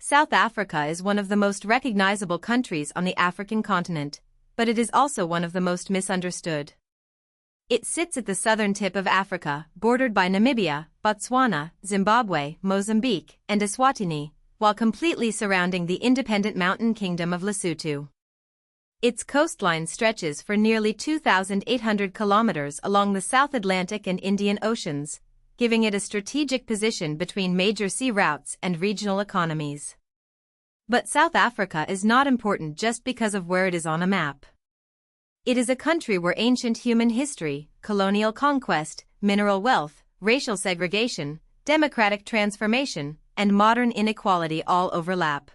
South Africa is one of the most recognizable countries on the African continent, but it is also one of the most misunderstood. It sits at the southern tip of Africa, bordered by Namibia, Botswana, Zimbabwe, Mozambique, and Eswatini, while completely surrounding the independent mountain kingdom of Lesotho. Its coastline stretches for nearly 2,800 kilometers along the South Atlantic and Indian Oceans, giving it a strategic position between major sea routes and regional economies. But South Africa is not important just because of where it is on a map. It is a country where ancient human history, colonial conquest, mineral wealth, racial segregation, democratic transformation, and modern inequality all overlap.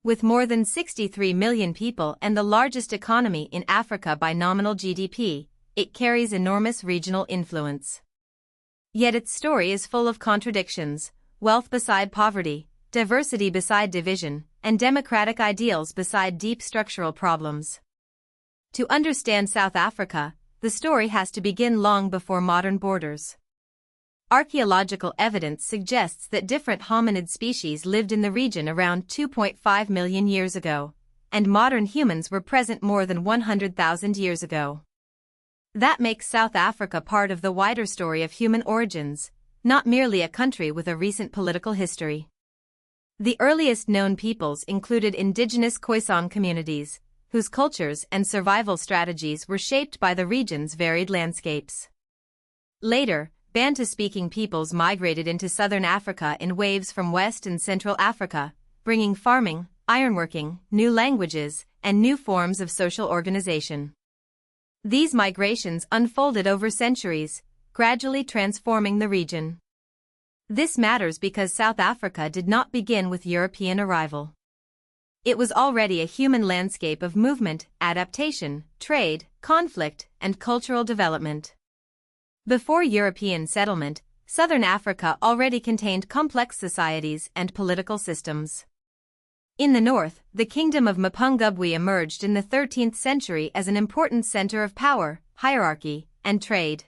With more than 63 million people and the largest economy in Africa by nominal GDP, it carries enormous regional influence. Yet its story is full of contradictions: wealth beside poverty, diversity beside division, and democratic ideals beside deep structural problems. To understand South Africa, the story has to begin long before modern borders. Archaeological evidence suggests that different hominid species lived in the region around 2.5 million years ago, and modern humans were present more than 100,000 years ago. That makes South Africa part of the wider story of human origins, not merely a country with a recent political history. The earliest known peoples included indigenous Khoisan communities, whose cultures and survival strategies were shaped by the region's varied landscapes. Later, Bantu-speaking peoples migrated into southern Africa in waves from West and Central Africa, bringing farming, ironworking, new languages, and new forms of social organization. These migrations unfolded over centuries, gradually transforming the region. This matters because South Africa did not begin with European arrival. It was already a human landscape of movement, adaptation, trade, conflict, and cultural development. Before European settlement, southern Africa already contained complex societies and political systems. In the north, the kingdom of Mapungubwe emerged in the 13th century as an important center of power, hierarchy, and trade.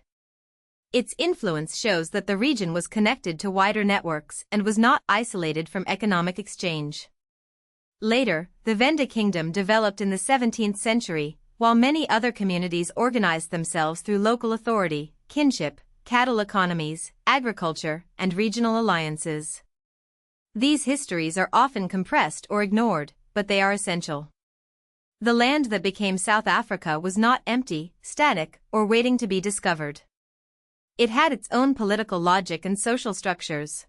Its influence shows that the region was connected to wider networks and was not isolated from economic exchange. Later, the Venda kingdom developed in the 17th century, while many other communities organized themselves through local authority, kinship, cattle economies, agriculture, and regional alliances. These histories are often compressed or ignored, but they are essential. The land that became South Africa was not empty, static, or waiting to be discovered. It had its own political logic and social structures.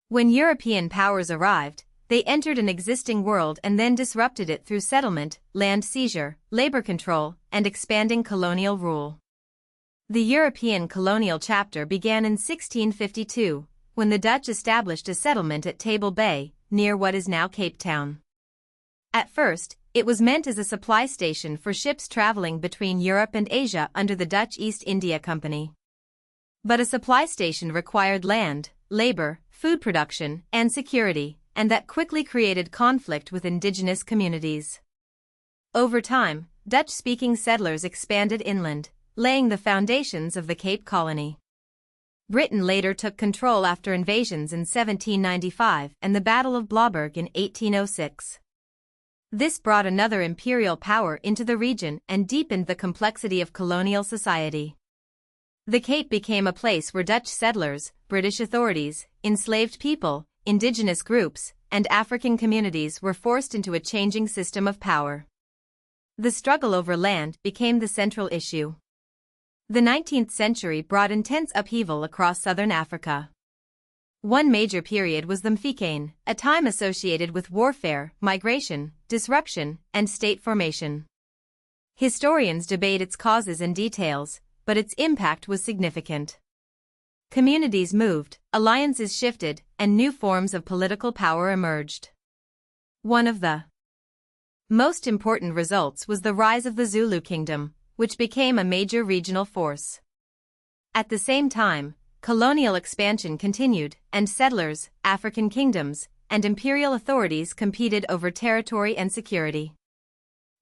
When European powers arrived, they entered an existing world and then disrupted it through settlement, land seizure, labor control, and expanding colonial rule. The European colonial chapter began in 1652, when the Dutch established a settlement at Table Bay, near what is now Cape Town. At first, it was meant as a supply station for ships traveling between Europe and Asia under the Dutch East India Company. But a supply station required land, labor, food production, and security, and that quickly created conflict with indigenous communities. Over time, Dutch-speaking settlers expanded inland, laying the foundations of the Cape Colony. Britain later took control after invasions in 1795 and the Battle of Blouberg in 1806. This brought another imperial power into the region and deepened the complexity of colonial society. The Cape became a place where Dutch settlers, British authorities, enslaved people, indigenous groups, and African communities were forced into a changing system of power. The struggle over land became the central issue. The 19th century brought intense upheaval across southern Africa. One major period was the Mfikane, a time associated with warfare, migration, disruption, and state formation. Historians debate its causes and details, but its impact was significant. Communities moved, alliances shifted, and new forms of political power emerged. One of the most important results was the rise of the Zulu kingdom, which became a major regional force. At the same time, colonial expansion continued, and settlers, African kingdoms, and imperial authorities competed over territory and security.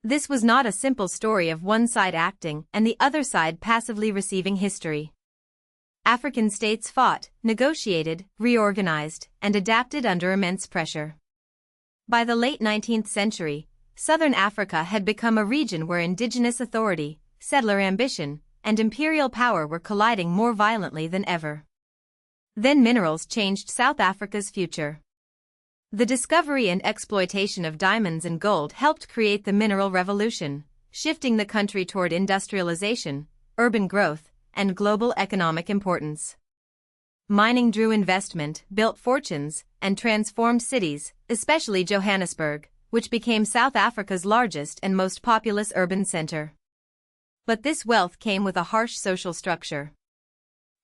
This was not a simple story of one side acting and the other side passively receiving history. African states fought, negotiated, reorganized, and adapted under immense pressure. By the late 19th century, southern Africa had become a region where indigenous authority, settler ambition, and imperial power were colliding more violently than ever. Then minerals changed South Africa's future. The discovery and exploitation of diamonds and gold helped create the mineral revolution, shifting the country toward industrialization, urban growth, and global economic importance. Mining drew investment, built fortunes, and transformed cities, especially Johannesburg, which became South Africa's largest and most populous urban center. But this wealth came with a harsh social structure.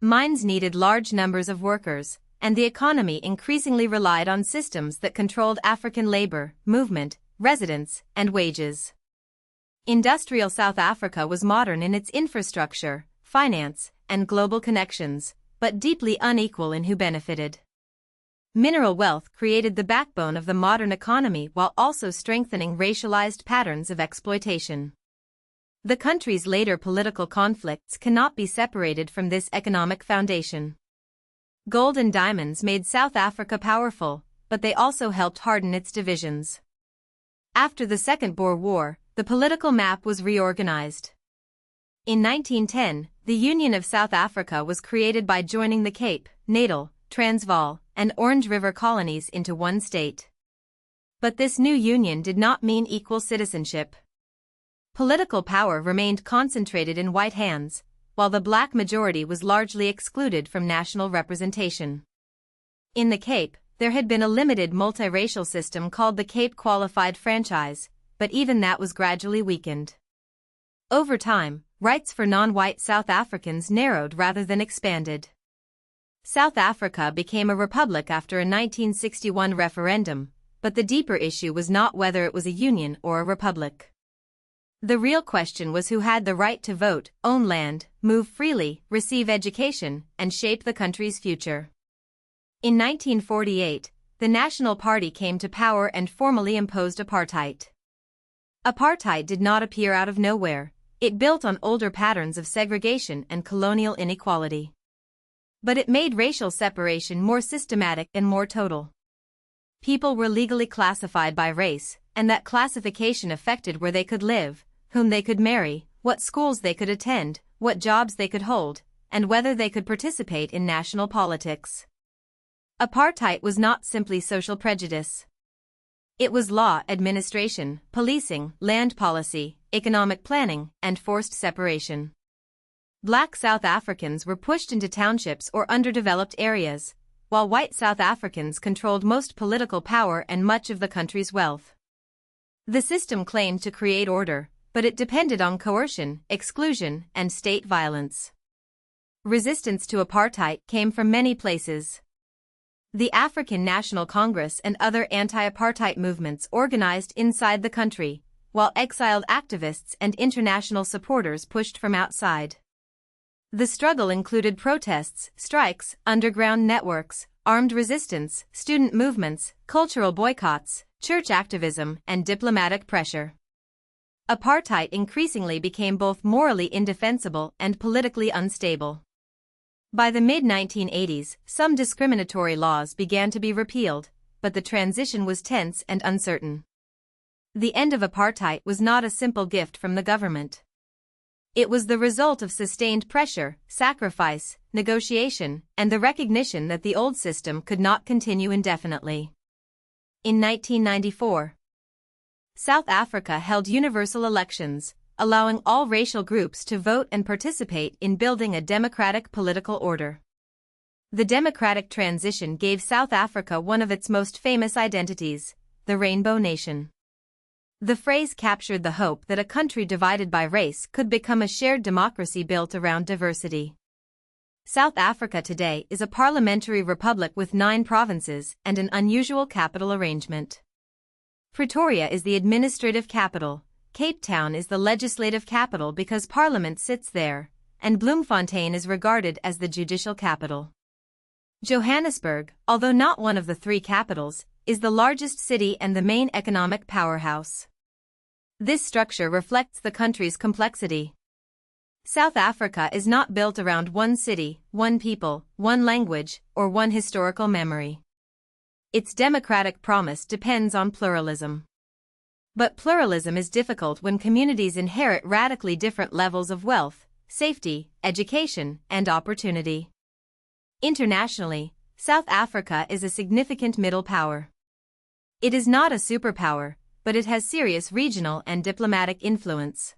Mines needed large numbers of workers, and the economy increasingly relied on systems that controlled African labor, movement, residence, and wages. Industrial South Africa was modern in its infrastructure, finance, and global connections, but deeply unequal in who benefited. Mineral wealth created the backbone of the modern economy while also strengthening racialized patterns of exploitation. The country's later political conflicts cannot be separated from this economic foundation. Gold and diamonds made South Africa powerful, but they also helped harden its divisions. After the Second Boer War, the political map was reorganized. In 1910, the Union of South Africa was created by joining the Cape, Natal, Transvaal, and Orange River colonies into one state. But this new union did not mean equal citizenship. Political power remained concentrated in white hands, while the black majority was largely excluded from national representation. In the Cape, there had been a limited multiracial system called the Cape Qualified Franchise, but even that was gradually weakened. Over time, rights for non-white South Africans narrowed rather than expanded. South Africa became a republic after a 1961 referendum, but the deeper issue was not whether it was a union or a republic. The real question was who had the right to vote, own land, move freely, receive education, and shape the country's future. In 1948, the National Party came to power and formally imposed apartheid. Apartheid did not appear out of nowhere. It built on older patterns of segregation and colonial inequality. But it made racial separation more systematic and more total. People were legally classified by race, and that classification affected where they could live, whom they could marry, what schools they could attend, what jobs they could hold, and whether they could participate in national politics. Apartheid was not simply social prejudice. It was law, administration, policing, land policy, economic planning, and forced separation. Black South Africans were pushed into townships or underdeveloped areas, while white South Africans controlled most political power and much of the country's wealth. The system claimed to create order, but it depended on coercion, exclusion, and state violence. Resistance to apartheid came from many places. The African National Congress and other anti-apartheid movements organized inside the country, while exiled activists and international supporters pushed from outside. The struggle included protests, strikes, underground networks, armed resistance, student movements, cultural boycotts, church activism, and diplomatic pressure. Apartheid increasingly became both morally indefensible and politically unstable. By the mid-1980s, some discriminatory laws began to be repealed, but the transition was tense and uncertain. The end of apartheid was not a simple gift from the government. It was the result of sustained pressure, sacrifice, negotiation, and the recognition that the old system could not continue indefinitely. In 1994, South Africa held universal elections, allowing all racial groups to vote and participate in building a democratic political order. The democratic transition gave South Africa one of its most famous identities, the Rainbow Nation. The phrase captured the hope that a country divided by race could become a shared democracy built around diversity. South Africa today is a parliamentary republic with 9 provinces and an unusual capital arrangement. Pretoria is the administrative capital, Cape Town is the legislative capital because Parliament sits there, and Bloemfontein is regarded as the judicial capital. Johannesburg, although not one of the 3 capitals, is the largest city and the main economic powerhouse. This structure reflects the country's complexity. South Africa is not built around one city, one people, one language, or one historical memory. Its democratic promise depends on pluralism. But pluralism is difficult when communities inherit radically different levels of wealth, safety, education, and opportunity. Internationally, South Africa is a significant middle power. It is not a superpower, but it has serious regional and diplomatic influence.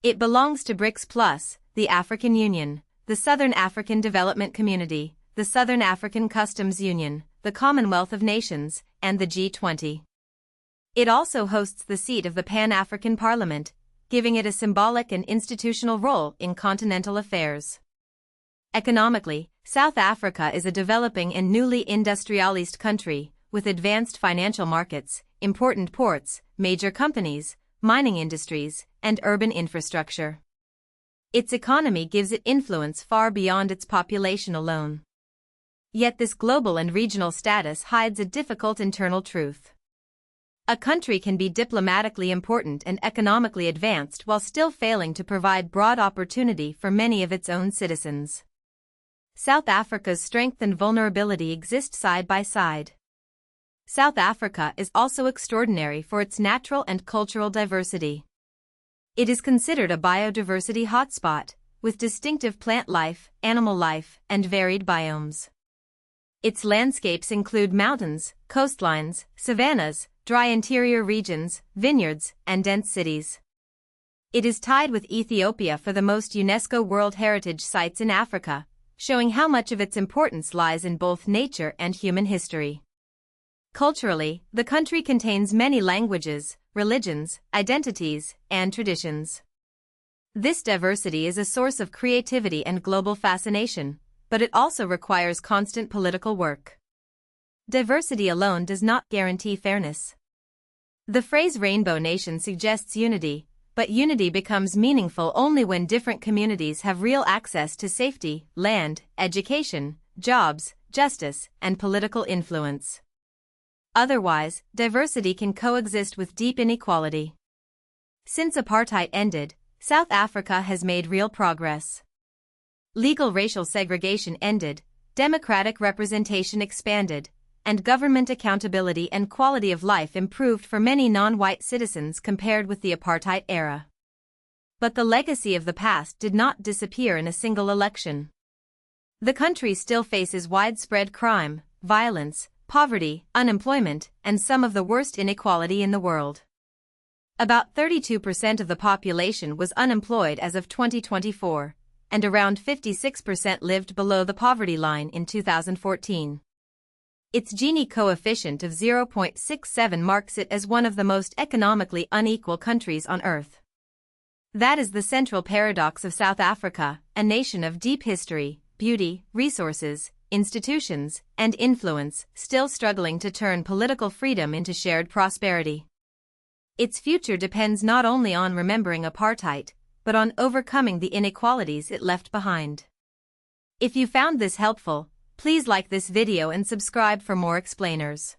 It belongs to BRICS+, the African Union, the Southern African Development Community, the Southern African Customs Union, the Commonwealth of Nations, and the G20. It also hosts the seat of the Pan-African Parliament, giving it a symbolic and institutional role in continental affairs. Economically, South Africa is a developing and newly industrialized country, with advanced financial markets, important ports, major companies, mining industries, and urban infrastructure. Its economy gives it influence far beyond its population alone. Yet this global and regional status hides a difficult internal truth. A country can be diplomatically important and economically advanced while still failing to provide broad opportunity for many of its own citizens. South Africa's strength and vulnerability exist side by side. South Africa is also extraordinary for its natural and cultural diversity. It is considered a biodiversity hotspot, with distinctive plant life, animal life, and varied biomes. Its landscapes include mountains, coastlines, savannas, dry interior regions, vineyards, and dense cities. It is tied with Ethiopia for the most UNESCO World Heritage Sites in Africa, showing how much of its importance lies in both nature and human history. Culturally, the country contains many languages, religions, identities, and traditions. This diversity is a source of creativity and global fascination, but it also requires constant political work. Diversity alone does not guarantee fairness. The phrase rainbow nation suggests unity, but unity becomes meaningful only when different communities have real access to safety, land, education, jobs, justice, and political influence. Otherwise, diversity can coexist with deep inequality. Since apartheid ended, South Africa has made real progress. Legal racial segregation ended, democratic representation expanded, and government accountability and quality of life improved for many non-white citizens compared with the apartheid era. But the legacy of the past did not disappear in a single election. The country still faces widespread crime, violence, poverty, unemployment, and some of the worst inequality in the world. About 32% of the population was unemployed as of 2024, and around 56% lived below the poverty line in 2014. Its Gini coefficient of 0.67 marks it as one of the most economically unequal countries on earth. That is the central paradox of South Africa, a nation of deep history, beauty, resources, institutions, and influence, still struggling to turn political freedom into shared prosperity. Its future depends not only on remembering apartheid, but on overcoming the inequalities it left behind. If you found this helpful, please like this video and subscribe for more explainers.